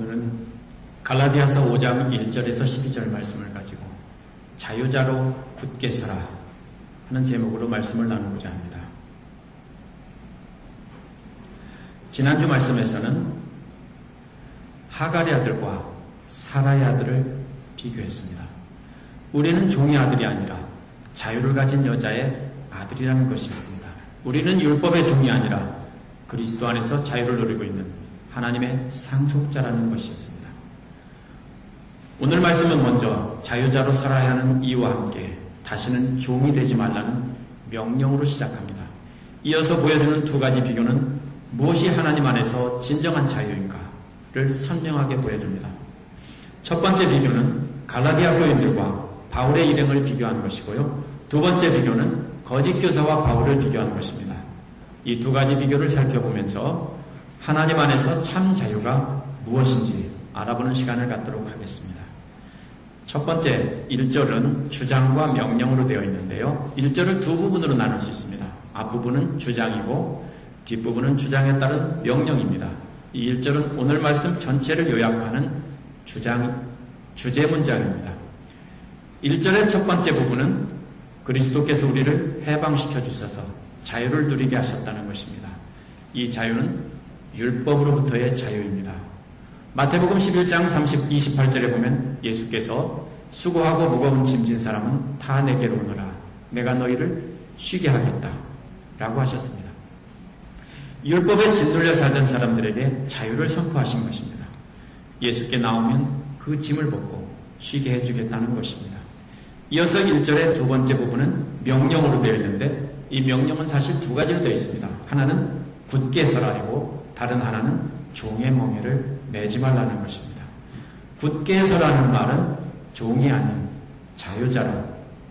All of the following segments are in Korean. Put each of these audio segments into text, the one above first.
오늘은 갈라디아서 5장 1절에서 12절 말씀을 가지고 자유자로 굳게 서라 하는 제목으로 말씀을 나누고자 합니다. 지난주 말씀에서는 하갈의 아들과 사라의 아들을 비교했습니다. 우리는 종의 아들이 아니라 자유를 가진 여자의 아들이라는 것이었습니다. 우리는 율법의 종이 아니라 그리스도 안에서 자유를 누리고 있는 하나님의 상속자라는 것이었습니다. 오늘 말씀은 먼저 자유자로 살아야 하는 이유와 함께 다시는 종이 되지 말라는 명령으로 시작합니다. 이어서 보여주는 두 가지 비교는 무엇이 하나님 안에서 진정한 자유인가를 선명하게 보여줍니다. 첫 번째 비교는 갈라디아 교인들과 바울의 일행을 비교한 것이고요. 두 번째 비교는 거짓 교사와 바울을 비교한 것입니다. 이 두 가지 비교를 살펴보면서 하나님 안에서 참 자유가 무엇인지 알아보는 시간을 갖도록 하겠습니다. 첫 번째 1절은 주장과 명령으로 되어 있는데요. 1절을 두 부분으로 나눌 수 있습니다. 앞부분은 주장이고 뒷부분은 주장에 따른 명령입니다. 이 1절은 오늘 말씀 전체를 요약하는 주제 문장입니다. 1절의 첫 번째 부분은 그리스도께서 우리를 해방시켜 주셔서 자유를 누리게 하셨다는 것입니다. 이 자유는 율법으로부터의 자유입니다. 마태복음 11장 28절에 보면 예수께서 수고하고 무거운 짐진 사람은 다 내게로 오너라. 내가 너희를 쉬게 하겠다 라고 하셨습니다. 율법에 짓눌려 살던 사람들에게 자유를 선포하신 것입니다. 예수께 나오면 그 짐을 벗고 쉬게 해주겠다는 것입니다. 이어서 1절의 두 번째 부분은 명령으로 되어 있는데 이 명령은 사실 두 가지로 되어 있습니다. 하나는 굳게 서라이고 다른 하나는 종의 멍에를 매지 말라는 것입니다. 굳게 서라는 말은 종이 아닌 자유자로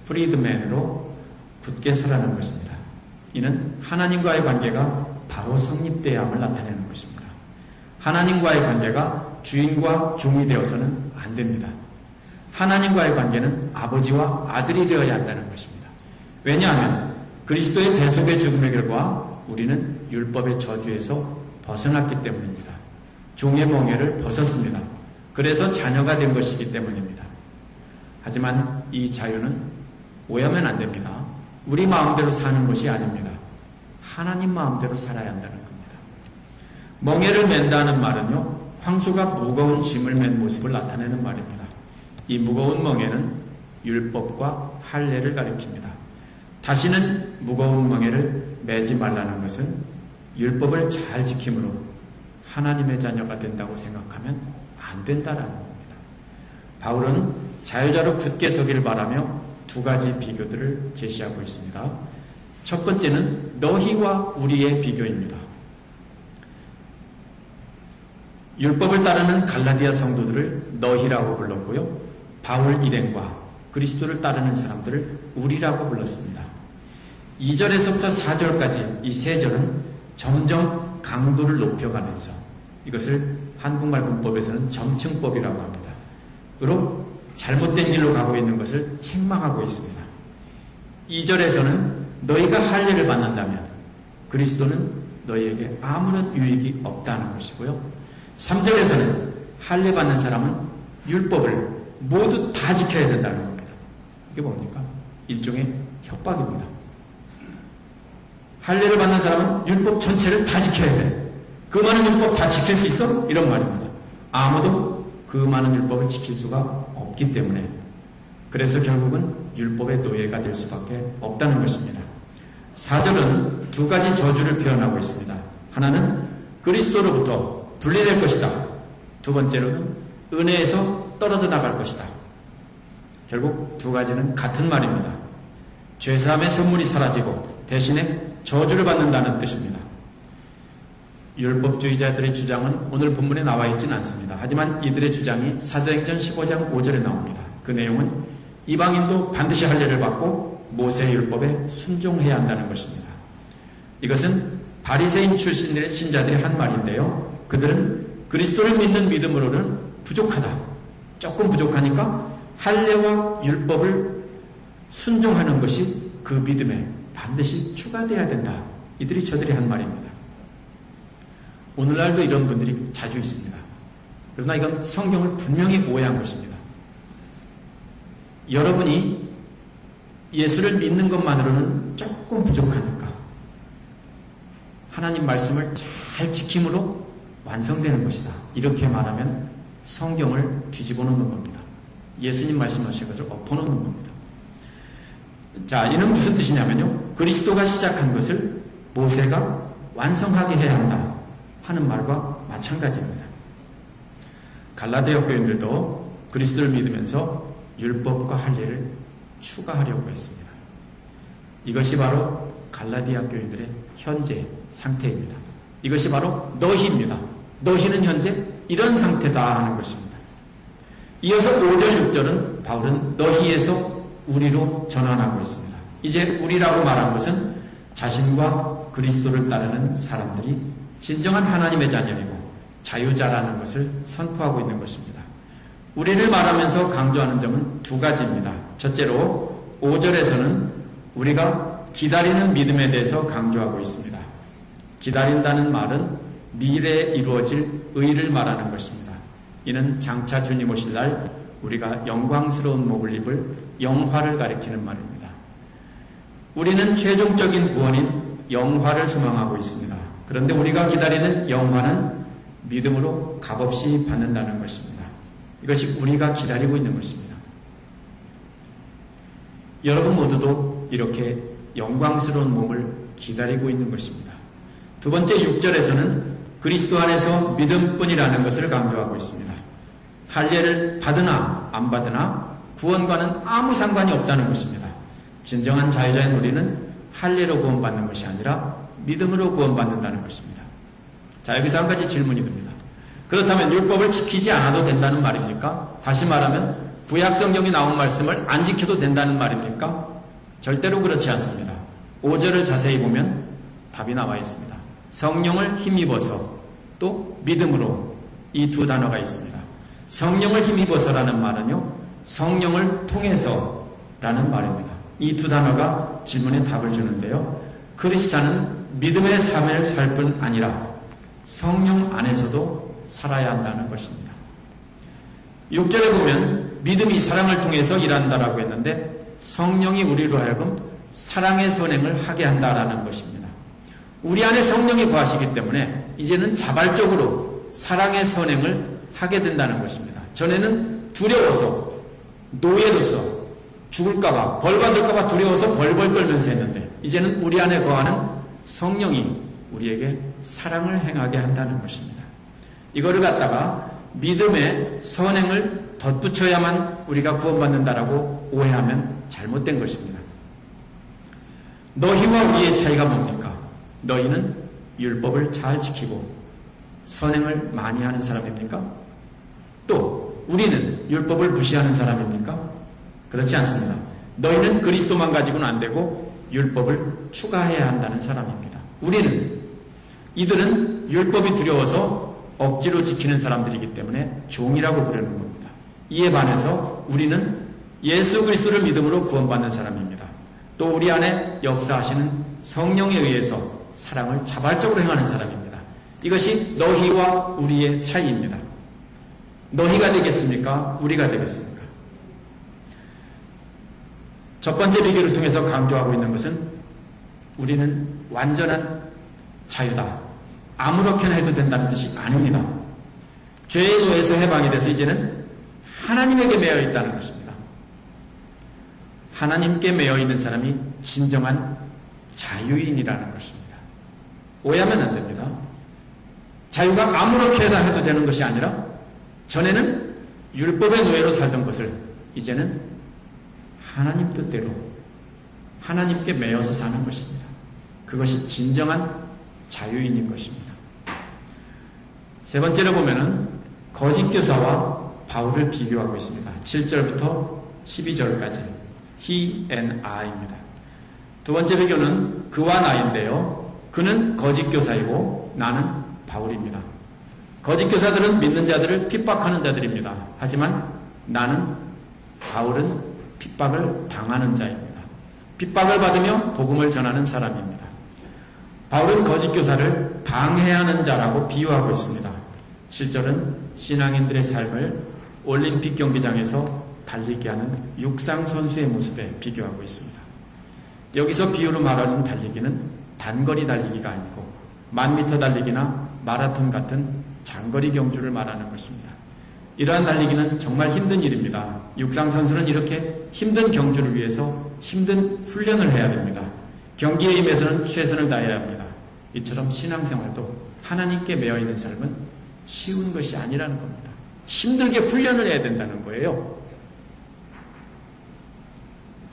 프리드맨으로 굳게 서라는 것입니다. 이는 하나님과의 관계가 바로 성립되어야 함을 나타내는 것입니다. 하나님과의 관계가 주인과 종이 되어서는 안 됩니다. 하나님과의 관계는 아버지와 아들이 되어야 한다는 것입니다. 왜냐하면 그리스도의 대속의 죽음의 결과 우리는 율법의 저주에서 벗어났기 때문입니다. 종의 멍에를 벗었습니다. 그래서 자녀가 된 것이기 때문입니다. 하지만 이 자유는 오해하면 안 됩니다. 우리 마음대로 사는 것이 아닙니다. 하나님 마음대로 살아야 한다는 겁니다. 멍에를 맨다는 말은요, 황소가 무거운 짐을 맨 모습을 나타내는 말입니다. 이 무거운 멍에는 율법과 할례를 가리킵니다. 다시는 무거운 멍에를 매지 말라는 것은 율법을 잘 지킴으로 하나님의 자녀가 된다고 생각하면 안 된다라는 겁니다. 바울은 자유자로 굳게 서기를 바라며 두 가지 비교들을 제시하고 있습니다. 첫 번째는 너희와 우리의 비교입니다. 율법을 따르는 갈라디아 성도들을 너희라고 불렀고요. 바울 일행과 그리스도를 따르는 사람들을 우리라고 불렀습니다. 2절에서부터 4절까지 이 세 절은 점점 강도를 높여가면서 이것을 한국말 문법에서는 점층법이라고 합니다. 그리고 잘못된 길로 가고 있는 것을 책망하고 있습니다. 2절에서는 너희가 할례를 받는다면 그리스도는 너희에게 아무런 유익이 없다는 것이고요. 3절에서는 할례 받는 사람은 율법을 모두 다 지켜야 된다는 겁니다. 이게 뭡니까? 일종의 협박입니다. 할례를 받는 사람은 율법 전체를 다 지켜야 돼. 그 많은 율법 다 지킬 수 있어? 이런 말입니다. 아무도 그 많은 율법을 지킬 수가 없기 때문에 그래서 결국은 율법의 노예가 될 수밖에 없다는 것입니다. 4절은 두 가지 저주를 표현하고 있습니다. 하나는 그리스도로부터 분리될 것이다. 두 번째로는 은혜에서 떨어져 나갈 것이다. 결국 두 가지는 같은 말입니다. 죄사함의 선물이 사라지고 대신에 저주를 받는다는 뜻입니다. 율법주의자들의 주장은 오늘 본문에 나와 있지는 않습니다. 하지만 이들의 주장이 사도행전 15장 5절에 나옵니다. 그 내용은 이방인도 반드시 할례를 받고 모세의 율법에 순종해야 한다는 것입니다. 이것은 바리새인 출신들의 신자들이 한 말인데요. 그들은 그리스도를 믿는 믿음으로는 부족하다. 조금 부족하니까 할례와 율법을 순종하는 것이 그 믿음에 반드시 추가되어야 된다. 이들이 저들이 한 말입니다. 오늘날도 이런 분들이 자주 있습니다. 그러나 이건 성경을 분명히 오해한 것입니다. 여러분이 예수를 믿는 것만으로는 조금 부족하니까 하나님 말씀을 잘 지킴으로 완성되는 것이다. 이렇게 말하면 성경을 뒤집어 놓는 겁니다. 예수님 말씀하신 것을 엎어놓는 겁니다. 자, 이는 무슨 뜻이냐면요. 그리스도가 시작한 것을 모세가 완성하게 해야 한다 하는 말과 마찬가지입니다. 갈라디아 교인들도 그리스도를 믿으면서 율법과 할례를 추가하려고 했습니다. 이것이 바로 갈라디아 교인들의 현재 상태입니다. 이것이 바로 너희입니다. 너희는 현재 이런 상태다 하는 것입니다. 이어서 5절, 6절은 바울은 너희에서 우리로 전환하고 있습니다. 이제 우리라고 말한 것은 자신과 그리스도를 따르는 사람들이 진정한 하나님의 자녀이고 자유자라는 것을 선포하고 있는 것입니다. 우리를 말하면서 강조하는 점은 두 가지입니다. 첫째로 5절에서는 우리가 기다리는 믿음에 대해서 강조하고 있습니다. 기다린다는 말은 미래에 이루어질 의를 말하는 것입니다. 이는 장차 주님 오실 날 우리가 영광스러운 목을 입을 영화를 가리키는 말입니다. 우리는 최종적인 구원인 영화를 소망하고 있습니다. 그런데 우리가 기다리는 영화는 믿음으로 값없이 받는다는 것입니다. 이것이 우리가 기다리고 있는 것입니다. 여러분 모두도 이렇게 영광스러운 몸을 기다리고 있는 것입니다. 두 번째 6절에서는 그리스도 안에서 믿음뿐이라는 것을 강조하고 있습니다. 할례를 받으나 안 받으나 구원과는 아무 상관이 없다는 것입니다. 진정한 자유자인 우리는 할례로 구원받는 것이 아니라 믿음으로 구원받는다는 것입니다. 자, 여기서 한 가지 질문이 듭니다. 그렇다면 율법을 지키지 않아도 된다는 말입니까? 다시 말하면 구약 성경이 나온 말씀을 안 지켜도 된다는 말입니까? 절대로 그렇지 않습니다. 5절을 자세히 보면 답이 나와 있습니다. 성령을 힘입어서 또 믿음으로 이 두 단어가 있습니다. 성령을 힘입어서라는 말은요, 성령을 통해서라는 말입니다. 이 두 단어가 질문에 답을 주는데요. 크리스찬은 믿음의 삶을 살 뿐 아니라 성령 안에서도 살아야 한다는 것입니다. 6절에 보면 믿음이 사랑을 통해서 일한다라고 했는데 성령이 우리로 하여금 사랑의 선행을 하게 한다라는 것입니다. 우리 안에 성령이 거하시기 때문에 이제는 자발적으로 사랑의 선행을 하게 된다는 것입니다. 전에는 두려워서 노예로서 죽을까봐 벌받을까봐 두려워서 벌벌 떨면서 했는데 이제는 우리 안에 거하는 성령이 우리에게 사랑을 행하게 한다는 것입니다. 이거를 갖다가 믿음의 선행을 덧붙여야만 우리가 구원받는다라고 오해하면 잘못된 것입니다. 너희와 우리의 차이가 뭡니까? 너희는 율법을 잘 지키고 선행을 많이 하는 사람입니까? 또 우리는 율법을 무시하는 사람입니까? 그렇지 않습니다. 너희는 그리스도만 가지고는 안 되고 율법을 추가해야 한다는 사람입니다. 이들은 율법이 두려워서 억지로 지키는 사람들이기 때문에 종이라고 부르는 겁니다. 이에 반해서 우리는 예수 그리스도를 믿음으로 구원받는 사람입니다. 또 우리 안에 역사하시는 성령에 의해서 사랑을 자발적으로 행하는 사람입니다. 이것이 너희와 우리의 차이입니다. 너희가 되겠습니까? 우리가 되겠습니까? 첫 번째 비교를 통해서 강조하고 있는 것은 우리는 완전한 자유다. 아무렇게나 해도 된다는 뜻이 아닙니다. 죄의 노예에서 해방이 돼서 이제는 하나님에게 매여 있다는 것입니다. 하나님께 매여 있는 사람이 진정한 자유인이라는 것입니다. 오해하면 안 됩니다. 자유가 아무렇게나 해도 되는 것이 아니라 전에는 율법의 노예로 살던 것을 이제는 하나님 뜻대로 하나님께 매여서 사는 것입니다. 그것이 진정한 자유인인 것입니다. 세 번째로 보면은 거짓 교사와 바울을 비교하고 있습니다. 7절부터 12절까지 he and I입니다. 두 번째 비교는 그와 나인데요. 그는 거짓 교사이고 나는 바울입니다. 거짓 교사들은 믿는 자들을 핍박하는 자들입니다. 하지만 나는 바울은 핍박을 당하는 자입니다. 핍박을 받으며 복음을 전하는 사람입니다. 바울은 거짓 교사를 방해하는 자라고 비유하고 있습니다. 7절은 신앙인들의 삶을 올림픽 경기장에서 달리게 하는 육상 선수의 모습에 비교하고 있습니다. 여기서 비유로 말하는 달리기는 단거리 달리기가 아니고 1000m 달리기나 마라톤 같은 장거리 경주를 말하는 것입니다. 이러한 달리기는 정말 힘든 일입니다. 육상 선수는 이렇게 힘든 경주를 위해서 힘든 훈련을 해야 됩니다. 경기에 임해서는 최선을 다해야 합니다. 이처럼 신앙생활도 하나님께 매여있는 삶은 쉬운 것이 아니라는 겁니다. 힘들게 훈련을 해야 된다는 거예요.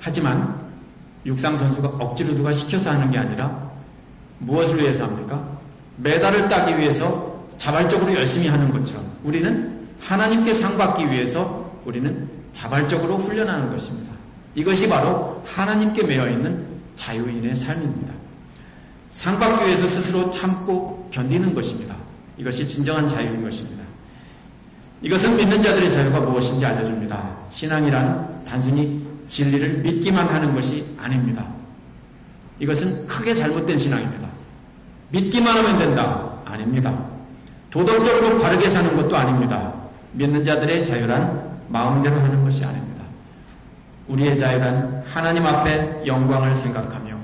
하지만 육상 선수가 억지로 누가 시켜서 하는 게 아니라 무엇을 위해서 합니까? 메달을 따기 위해서 자발적으로 열심히 하는 것처럼 우리는 하나님께 상 받기 위해서 우리는 자발적으로 훈련하는 것입니다. 이것이 바로 하나님께 매여있는 자유인의 삶입니다. 상 받기 위해서 스스로 참고 견디는 것입니다. 이것이 진정한 자유인 것입니다. 이것은 믿는 자들의 자유가 무엇인지 알려줍니다. 신앙이란 단순히 진리를 믿기만 하는 것이 아닙니다. 이것은 크게 잘못된 신앙입니다. 믿기만 하면 된다. 아닙니다. 도덕적으로 바르게 사는 것도 아닙니다. 믿는 자들의 자유란 마음대로 하는 것이 아닙니다. 우리의 자유란 하나님 앞에 영광을 생각하며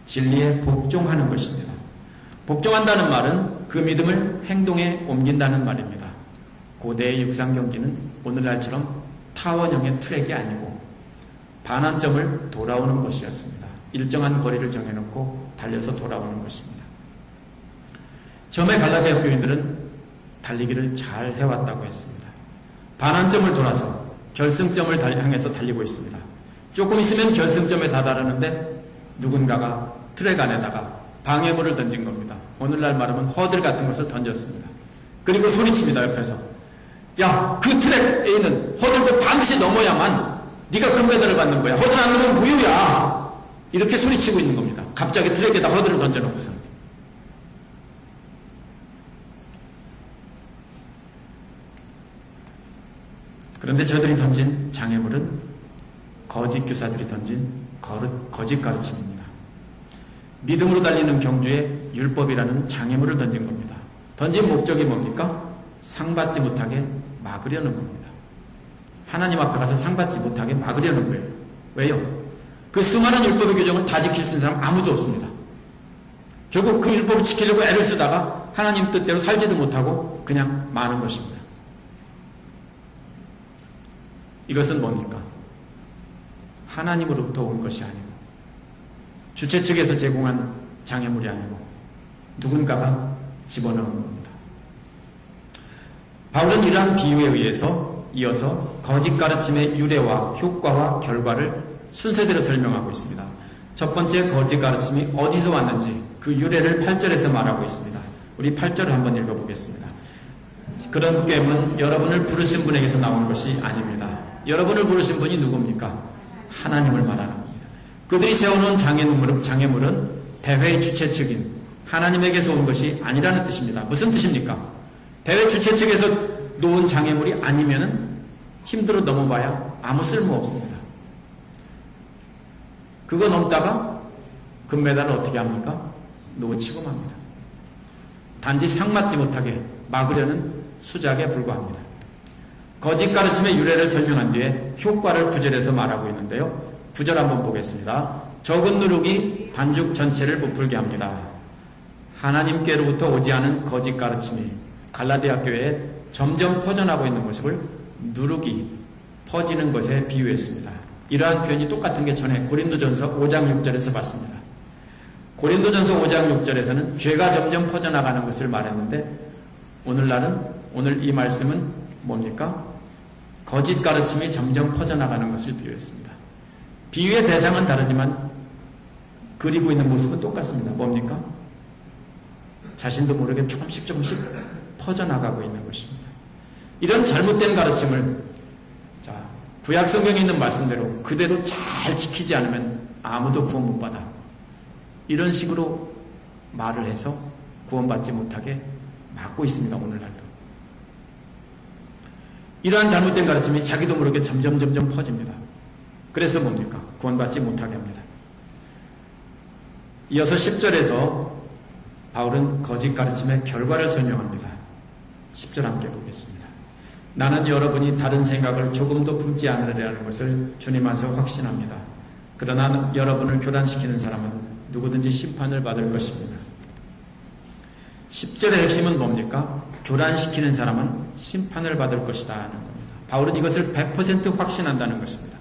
진리에 복종하는 것입니다. 복종한다는 말은 그 믿음을 행동에 옮긴다는 말입니다. 고대의 육상 경기는 오늘날처럼 타원형의 트랙이 아니고 반환점을 돌아오는 것이었습니다. 일정한 거리를 정해놓고 달려서 돌아오는 것입니다. 처음에 갈라디아 교인들은 달리기를 잘 해왔다고 했습니다. 반환점을 돌아서 결승점을 향해서 달리고 있습니다. 조금 있으면 결승점에 다다르는데 누군가가 트랙 안에다가 방해물을 던진 겁니다. 오늘날 말하면 허들 같은 것을 던졌습니다. 그리고 소리칩니다. 옆에서 야, 그 트랙에 있는 허들도 반드시 넘어야만 네가 금메달을 받는 거야. 허들 안 넘으면 무효야. 이렇게 소리치고 있는 겁니다. 갑자기 트랙에다 허들을 던져놓고서. 그런데 저들이 던진 장애물은 거짓 교사들이 던진 거짓 가르침입니다. 믿음으로 달리는 경주에 율법이라는 장애물을 던진 겁니다. 던진 목적이 뭡니까? 상 받지 못하게 막으려는 겁니다. 하나님 앞에 가서 상 받지 못하게 막으려는 거예요. 왜요? 그 수많은 율법의 규정을 다 지킬 수 있는 사람 아무도 없습니다. 결국 그 율법을 지키려고 애를 쓰다가 하나님 뜻대로 살지도 못하고 그냥 마는 것입니다. 이것은 뭡니까? 하나님으로부터 온 것이 아니고 주최 측에서 제공한 장애물이 아니고 누군가가 집어넣은 겁니다. 바울은 이러한 비유에 의해서 이어서 거짓 가르침의 유래와 효과와 결과를 순서대로 설명하고 있습니다. 첫 번째 거짓 가르침이 어디서 왔는지 그 유래를 8절에서 말하고 있습니다. 우리 8절을 한번 읽어보겠습니다. 그런 꾀문 여러분을 부르신 분에게서 나온 것이 아닙니다. 여러분을 부르신 분이 누굽니까? 하나님을 말하는 겁니다. 그들이 세워놓은 장애물은 대회의 주최 측인 하나님에게서 온 것이 아니라는 뜻입니다. 무슨 뜻입니까? 대회 주최 측에서 놓은 장애물이 아니면은 힘들어 넘어봐야 아무 쓸모 없습니다. 그거 넘다가 금메달을 어떻게 합니까? 놓치고 맙니다. 단지 상 맞지 못하게 막으려는 수작에 불과합니다. 거짓 가르침의 유래를 설명한 뒤에 효과를 9절에서 말하고 있는데요. 9절 한번 보겠습니다. 적은 누룩이 반죽 전체를 부풀게 합니다. 하나님께로부터 오지 않은 거짓 가르침이 갈라디아 교회에 점점 퍼져나고 있는 모습을 누룩이 퍼지는 것에 비유했습니다. 이러한 표현이 똑같은 게 전에 고린도전서 5장 6절에서 봤습니다. 고린도전서 5장 6절에서는 죄가 점점 퍼져나가는 것을 말했는데 오늘 이 말씀은 뭡니까? 거짓 가르침이 점점 퍼져나가는 것을 비유했습니다. 비유의 대상은 다르지만 그리고 있는 모습은 똑같습니다. 뭡니까? 자신도 모르게 조금씩 퍼져나가고 있는 것입니다. 이런 잘못된 가르침을 구약 성경에 있는 말씀대로 그대로 잘 지키지 않으면 아무도 구원 못 받아. 이런 식으로 말을 해서 구원받지 못하게 막고 있습니다. 오늘날도. 이러한 잘못된 가르침이 자기도 모르게 점점 퍼집니다. 그래서 뭡니까? 구원받지 못하게 합니다. 이어서 10절에서 바울은 거짓 가르침의 결과를 설명합니다. 10절 함께 보겠습니다. 나는 여러분이 다른 생각을 조금도 품지 않으리라는 것을 주님 안에서 확신합니다. 그러나 여러분을 교란시키는 사람은 누구든지 심판을 받을 것입니다. 10절의 핵심은 뭡니까? 교란시키는 사람은 심판을 받을 것이다 하는 겁니다. 바울은 이것을 100% 확신한다는 것입니다.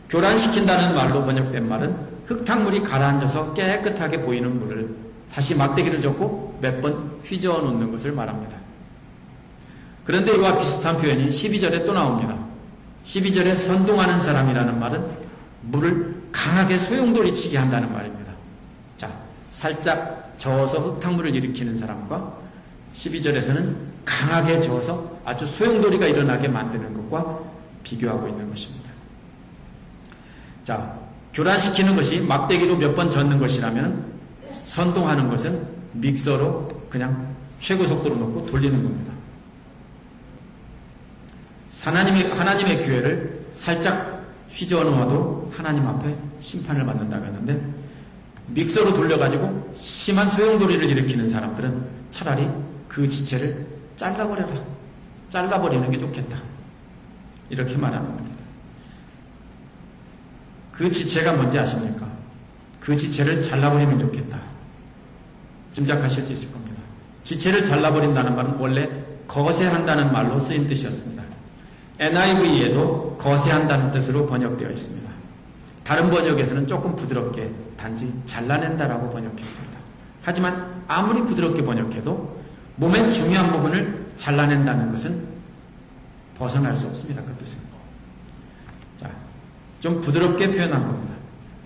교란시킨다는 말로 번역된 말은 흙탕물이 가라앉아서 깨끗하게 보이는 물을 다시 막대기를 젓고 몇 번 휘저어 놓는 것을 말합니다. 그런데 이와 비슷한 표현이 12절에 또 나옵니다. 12절에 선동하는 사람이라는 말은 물을 강하게 소용돌이치게 한다는 말입니다. 자, 살짝 저어서 흙탕물을 일으키는 사람과 12절에서는 강하게 저어서 아주 소용돌이가 일어나게 만드는 것과 비교하고 있는 것입니다. 자, 교란시키는 것이 막대기로 몇 번 젓는 것이라면 선동하는 것은 믹서로 그냥 최고 속도로 놓고 돌리는 겁니다. 하나님의 교회를 살짝 휘저어 놓아도 하나님 앞에 심판을 받는다고 했는데 믹서로 돌려가지고 심한 소용돌이를 일으키는 사람들은 차라리 그 지체를 잘라버리는 게 좋겠다. 이렇게 말하는 겁니다. 그 지체가 뭔지 아십니까? 그 지체를 잘라버리면 좋겠다. 짐작하실 수 있을 겁니다. 지체를 잘라버린다는 말은 원래 거세한다는 말로 쓰인 뜻이었습니다. NIV에도 거세한다는 뜻으로 번역되어 있습니다. 다른 번역에서는 조금 부드럽게 단지 잘라낸다라고 번역했습니다. 하지만 아무리 부드럽게 번역해도 몸의 중요한 부분을 잘라낸다는 것은 벗어날 수 없습니다. 그 뜻은. 자, 좀 부드럽게 표현한 겁니다.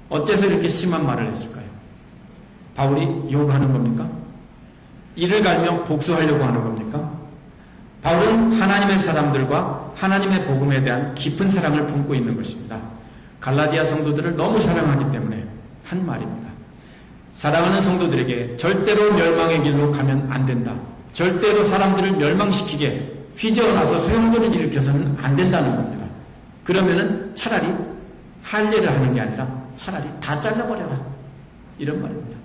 어째서 이렇게 심한 말을 했을까요? 바울이 욕하는 겁니까? 이를 갈며 복수하려고 하는 겁니까? 바울은 하나님의 사람들과 하나님의 복음에 대한 깊은 사랑을 품고 있는 것입니다. 갈라디아 성도들을 너무 사랑하기 때문에 한 말입니다. 사랑하는 성도들에게 절대로 멸망의 길로 가면 안 된다. 절대로 사람들을 멸망시키게 휘저어놔서 소용돌이를 일으켜서는 안 된다는 겁니다. 그러면은 차라리 할례를 하는 게 아니라 차라리 다 잘라버려라. 이런 말입니다.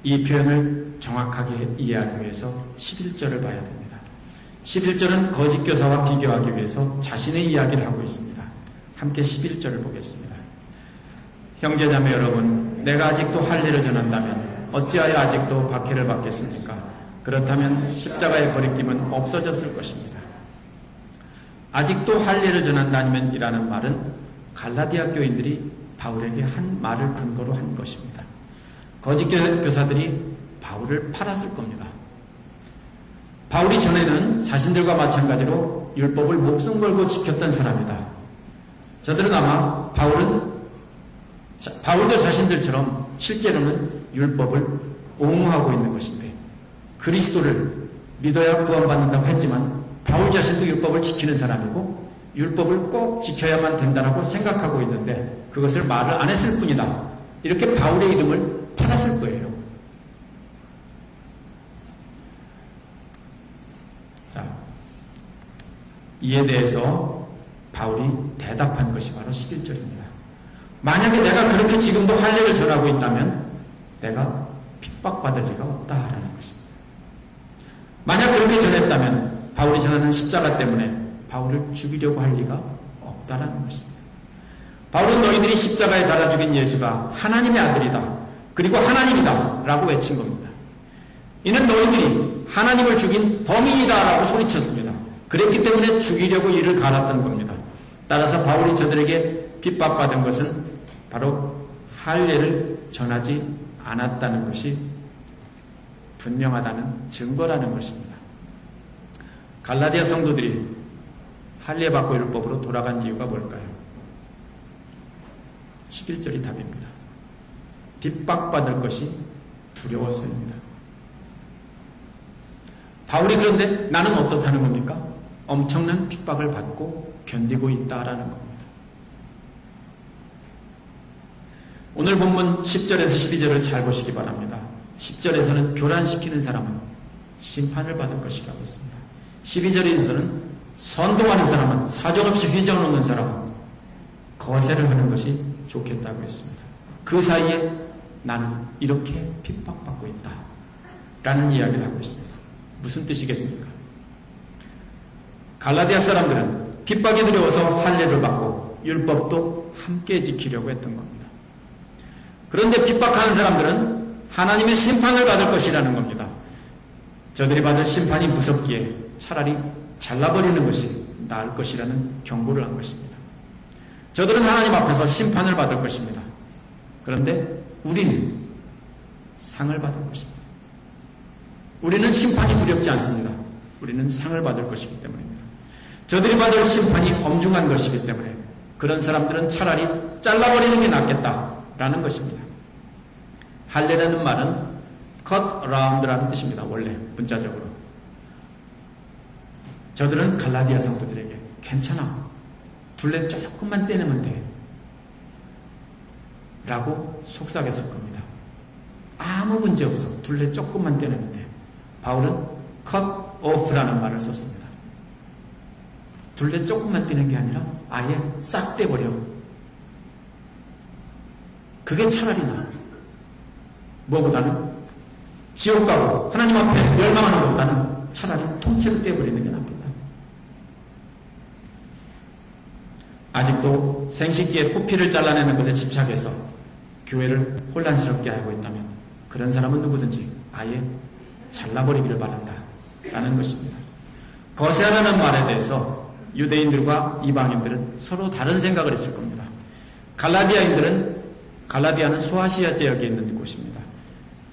이 표현을 정확하게 이해하기 위해서 11절을 봐야 됩니다. 11절은 거짓 교사와 비교하기 위해서 자신의 이야기를 하고 있습니다. 함께 11절을 보겠습니다. 형제자매 여러분, 내가 아직도 할례를 전한다면 어찌하여 아직도 박해를 받겠습니까? 그렇다면 십자가의 거리낌은 없어졌을 것입니다. 아직도 할례를 전한다면 이라는 말은 갈라디아 교인들이 바울에게 한 말을 근거로 한 것입니다. 거짓 교사들이 바울을 팔았을 겁니다. 바울이 전에는 자신들과 마찬가지로 율법을 목숨 걸고 지켰던 사람이다. 저들은 아마 바울도 자신들처럼 실제로는 율법을 옹호하고 있는 것인데 그리스도를 믿어야 구원받는다고 했지만 바울 자신도 율법을 지키는 사람이고 율법을 꼭 지켜야만 된다고 생각하고 있는데 그것을 말을 안 했을 뿐이다. 이렇게 바울의 이름을 팔았을 거예요. 자, 이에 대해서 바울이 대답한 것이 바로 11절입니다. 만약에 내가 그렇게 지금도 할례를 전하고 있다면 내가 핍박받을 리가 없다라는 것입니다. 만약 그렇게 전했다면 바울이 전하는 십자가 때문에 바울을 죽이려고 할 리가 없다라는 것입니다. 바울은 너희들이 십자가에 달아 죽인 예수가 하나님의 아들이다. 그리고 하나님이다 라고 외친 겁니다. 이는 너희들이 하나님을 죽인 범인이다 라고 소리쳤습니다. 그랬기 때문에 죽이려고 이를 갈았던 겁니다. 따라서 바울이 저들에게 핍박받은 것은 바로 할례를 전하지 않았다는 것이 분명하다는 증거라는 것입니다. 갈라디아 성도들이 할례 받고 율법으로 돌아간 이유가 뭘까요? 11절이 답입니다. 핍박받을 것이 두려워서입니다. 바울이 그런데 나는 어떻다는 겁니까? 엄청난 핍박을 받고 견디고 있다라는 겁니다. 오늘 본문 10절에서 12절을 잘 보시기 바랍니다. 10절에서는 교란시키는 사람은 심판을 받을 것이라고 했습니다. 12절에서는 선동하는 사람은 사정없이 휘저어놓는 사람은 거세를 하는 것이 좋겠다고 했습니다. 그 사이에 나는 이렇게 핍박받고 있다 라는 이야기를 하고 있습니다. 무슨 뜻이겠습니까? 갈라디아 사람들은 핍박이 두려워서 할례를 받고 율법도 함께 지키려고 했던 겁니다. 그런데 핍박하는 사람들은 하나님의 심판을 받을 것이라는 겁니다. 저들이 받을 심판이 무섭기에 차라리 잘라버리는 것이 나을 것이라는 경고를 한 것입니다. 저들은 하나님 앞에서 심판을 받을 것입니다. 그런데 우리는 상을 받을 것입니다. 우리는 심판이 두렵지 않습니다. 우리는 상을 받을 것이기 때문입니다. 저들이 받을 심판이 엄중한 것이기 때문에 그런 사람들은 차라리 잘라버리는 게 낫겠다라는 것입니다. 할례라는 말은 cut around라는 뜻입니다. 원래 문자적으로. 저들은 갈라디아 성도들에게 괜찮아. 둘레 조금만 떼내면 돼. 라고 속삭였을 겁니다. 아무 문제 없어. 둘레 조금만 떼내면 돼. 바울은 cut off라는 말을 썼습니다. 둘레 조금만 떼는 게 아니라 아예 싹 떼버려. 그게 차라리 나아. 뭐보다는 지옥 가고 하나님 앞에 멸망하는 것보다는 차라리 통째로 떼버리는 게 낫겠다. 아직도 생식기에 포피를 잘라내는 것에 집착해서 교회를 혼란스럽게 하고 있다면 그런 사람은 누구든지 아예 잘라버리기를 바란다 라는 것입니다. 거세하라는 말에 대해서 유대인들과 이방인들은 서로 다른 생각을 했을 겁니다. 갈라디아는 소아시아 지역에 있는 곳입니다.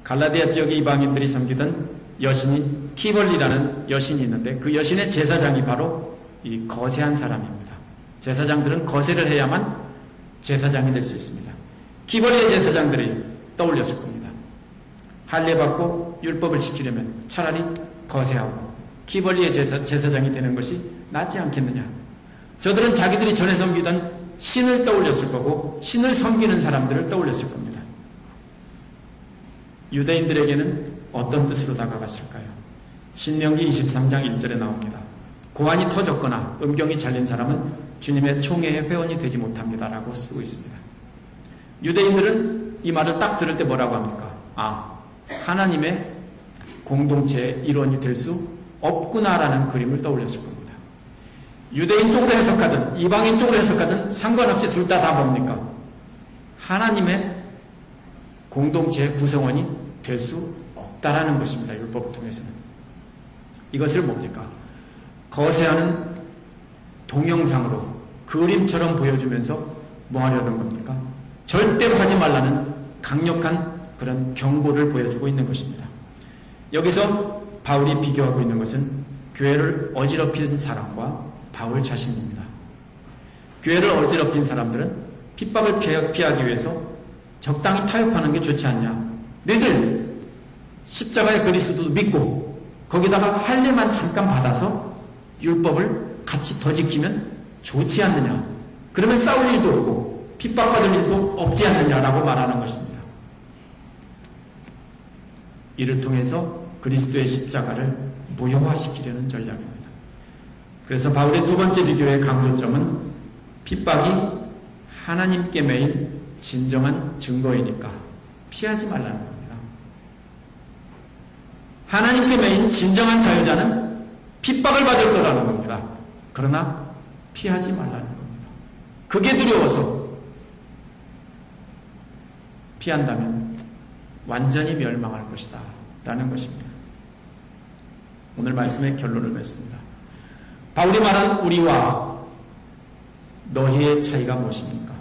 갈라디아 지역의 이방인들이 섬기던 여신인 키벌리라는 여신이 있는데 그 여신의 제사장이 바로 이 거세한 사람입니다. 제사장들은 거세를 해야만 제사장이 될 수 있습니다. 키벌리의 제사장들이 떠올렸을 겁니다. 할례 받고 율법을 지키려면 차라리 거세하고 키벌리의 제사장이 되는 것이 낫지 않겠느냐. 저들은 자기들이 전에 섬기던 신을 떠올렸을 거고 신을 섬기는 사람들을 떠올렸을 겁니다. 유대인들에게는 어떤 뜻으로 다가갔을까요? 신명기 23장 1절에 나옵니다. 고환이 터졌거나 음경이 잘린 사람은 주님의 총회의 회원이 되지 못합니다 라고 쓰고 있습니다. 유대인들은 이 말을 딱 들을 때 뭐라고 합니까? 하나님의 공동체의 일원이 될 수 없구나라는 그림을 떠올렸을 겁니다. 유대인 쪽으로 해석하든 이방인 쪽으로 해석하든 상관없이 둘 다 뭡니까? 하나님의 공동체의 구성원이 될 수 없다라는 것입니다. 율법을 통해서는. 이것을 뭡니까? 거세하는 동영상으로 그림처럼 보여주면서 뭐 하려는 겁니까? 절대 하지 말라는 강력한 그런 경고를 보여주고 있는 것입니다. 여기서 바울이 비교하고 있는 것은 교회를 어지럽힌 사람과 바울 자신입니다. 교회를 어지럽힌 사람들은 핍박을 피하기 위해서 적당히 타협하는 게 좋지 않냐. 너희들 십자가의 그리스도도 믿고 거기다가 할례만 잠깐 받아서 율법을 같이 더 지키면 좋지 않느냐. 그러면 싸울 일도 없고 핍박받을 일도 없지 않느냐라고 말하는 것입니다. 이를 통해서 그리스도의 십자가를 무효화시키려는 전략입니다. 그래서 바울의 두 번째 비교의 강조점은 핍박이 하나님께 매인 진정한 증거이니까 피하지 말라는 겁니다. 하나님께 매인 진정한 자유자는 핍박을 받을 거라는 겁니다. 그러나 피하지 말라는 겁니다. 그게 두려워서 피한다면 완전히 멸망할 것이다 라는 것입니다. 오늘 말씀의 결론을 맺습니다. 바울이 말한 우리와 너희의 차이가 무엇입니까?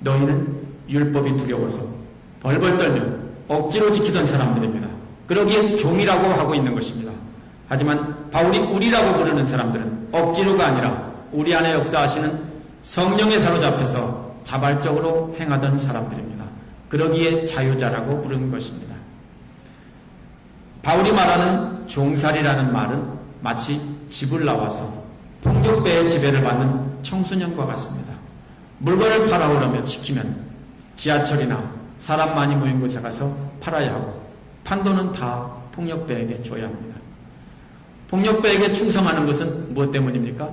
너희는 율법이 두려워서 벌벌 떨며 억지로 지키던 사람들입니다. 그러기에 종이라고 하고 있는 것입니다. 하지만 바울이 우리라고 부르는 사람들은 억지로가 아니라 우리 안에 역사하시는 성령에 사로잡혀서 자발적으로 행하던 사람들입니다. 그러기에 자유자라고 부르는 것입니다. 바울이 말하는 종살이라는 말은 마치 집을 나와서 폭력배의 지배를 받는 청소년과 같습니다. 물건을 팔아오려면 시키면 지하철이나 사람 많이 모인 곳에 가서 팔아야 하고 판도는 다 폭력배에게 줘야 합니다. 폭력배에게 충성하는 것은 무엇 때문입니까?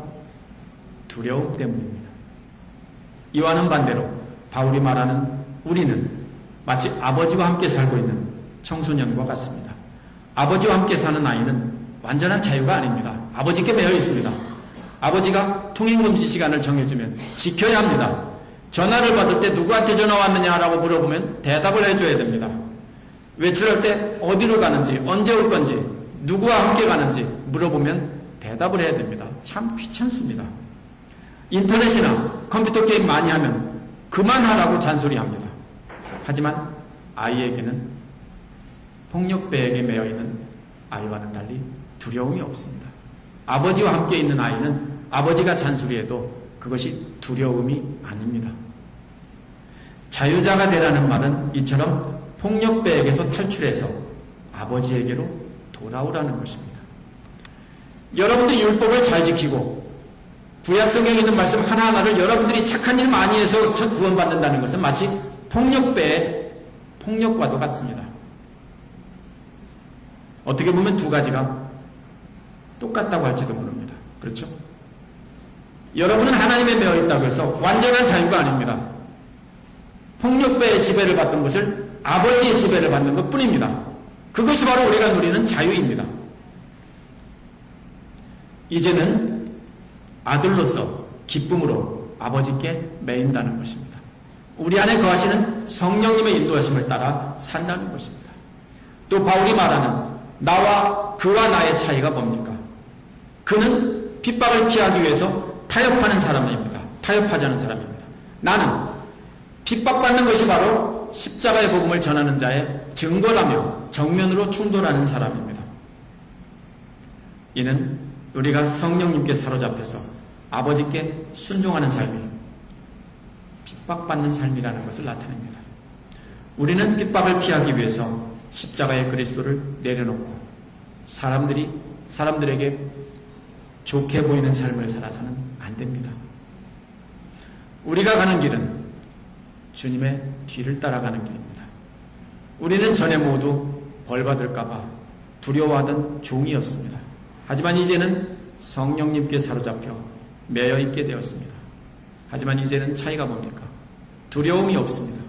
두려움 때문입니다. 이와는 반대로 바울이 말하는 우리는 마치 아버지와 함께 살고 있는 청소년과 같습니다. 아버지와 함께 사는 아이는 완전한 자유가 아닙니다. 아버지께 매여 있습니다. 아버지가 통행금지 시간을 정해주면 지켜야 합니다. 전화를 받을 때 누구한테 전화 왔느냐라고 물어보면 대답을 해줘야 됩니다. 외출할 때 어디로 가는지, 언제 올 건지, 누구와 함께 가는지 물어보면 대답을 해야 됩니다. 참 귀찮습니다. 인터넷이나 컴퓨터 게임 많이 하면 그만하라고 잔소리합니다. 하지만 아이에게는 폭력배에게 매여있는 아이와는 달리 두려움이 없습니다. 아버지와 함께 있는 아이는 아버지가 잔소리해도 그것이 두려움이 아닙니다. 자유자가 되라는 말은 이처럼 폭력배에게서 탈출해서 아버지에게로 돌아오라는 것입니다. 여러분들이 율법을 잘 지키고 구약성경에 있는 말씀 하나하나를 여러분들이 착한 일 많이 해서 구원받는다는 것은 마치 폭력배의 폭력과도 같습니다. 어떻게 보면 두 가지가 똑같다고 할지도 모릅니다. 그렇죠? 여러분은 하나님에 매여 있다고 해서 완전한 자유가 아닙니다. 폭력배의 지배를 받던 것을 아버지의 지배를 받는 것 뿐입니다. 그것이 바로 우리가 누리는 자유입니다. 이제는 아들로서 기쁨으로 아버지께 매인다는 것입니다. 우리 안에 거하시는 성령님의 인도하심을 따라 산다는 것입니다. 또 바울이 말하는 나와 그와 나의 차이가 뭡니까? 그는 핍박을 피하기 위해서 타협하는 사람입니다. 타협하지 않은 사람입니다. 나는 핍박받는 것이 바로 십자가의 복음을 전하는 자의 증거라며 정면으로 충돌하는 사람입니다. 이는 우리가 성령님께 사로잡혀서 아버지께 순종하는 삶이 핍박받는 삶이라는 것을 나타냅니다. 우리는 핍박을 피하기 위해서 십자가의 그리스도를 내려놓고 사람들에게 좋게 보이는 삶을 살아서는 안 됩니다. 우리가 가는 길은 주님의 뒤를 따라가는 길입니다. 우리는 전에 모두 벌받을까봐 두려워하던 종이었습니다. 하지만 이제는 성령님께 사로잡혀 매여있게 되었습니다. 하지만 이제는 차이가 뭡니까? 두려움이 없습니다.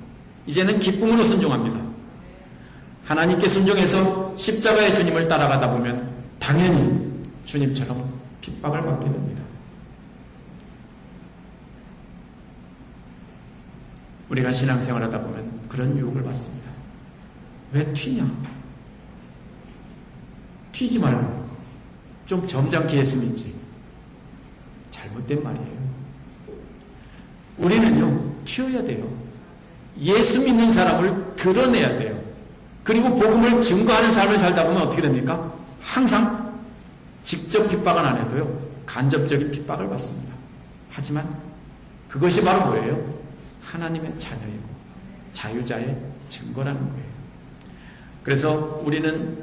이제는 기쁨으로 순종합니다. 하나님께 순종해서 십자가의 주님을 따라가다 보면 당연히 주님처럼 핍박을 받게 됩니다. 우리가 신앙생활 하다 보면 그런 유혹을 받습니다. 왜 튀냐? 튀지 말고 좀 점잖게 예수 믿지. 잘못된 말이에요. 우리는요, 튀어야 돼요. 예수 믿는 사람을 드러내야 돼요. 그리고 복음을 증거하는 삶을 살다 보면 어떻게 됩니까? 항상 직접 핍박은 안 해도요, 간접적인 핍박을 받습니다. 하지만 그것이 바로 뭐예요? 하나님의 자녀이고 자유자의 증거라는 거예요. 그래서 우리는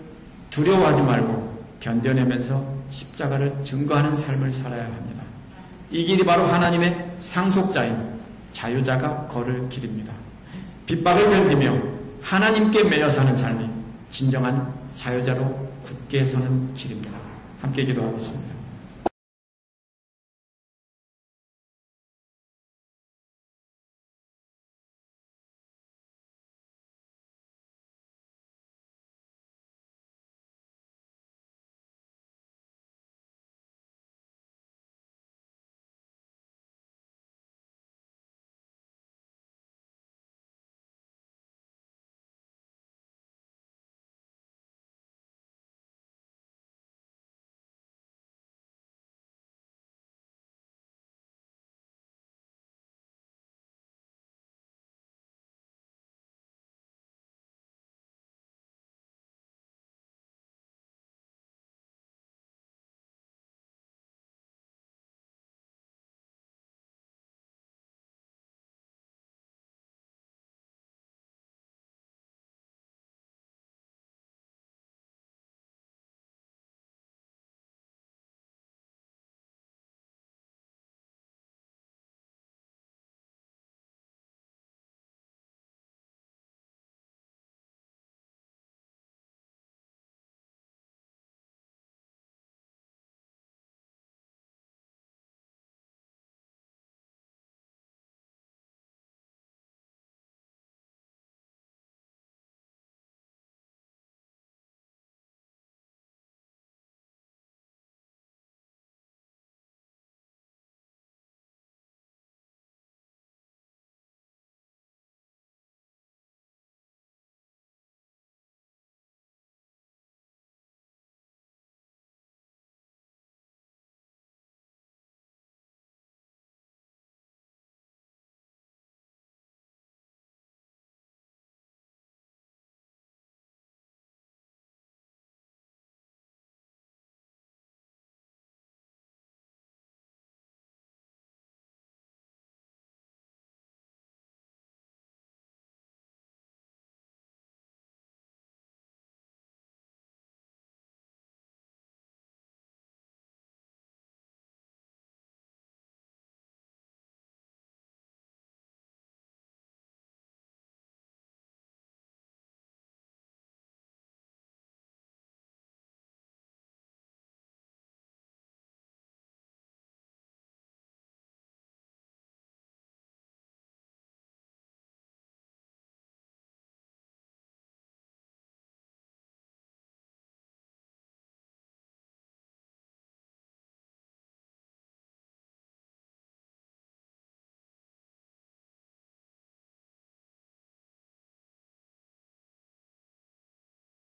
두려워하지 말고 견뎌내면서 십자가를 증거하는 삶을 살아야 합니다. 이 길이 바로 하나님의 상속자인 자유자가 걸을 길입니다. 핍박을 견디며 하나님께 매여 사는 삶이 진정한 자유자로 굳게 서는 길입니다. 함께 기도하겠습니다.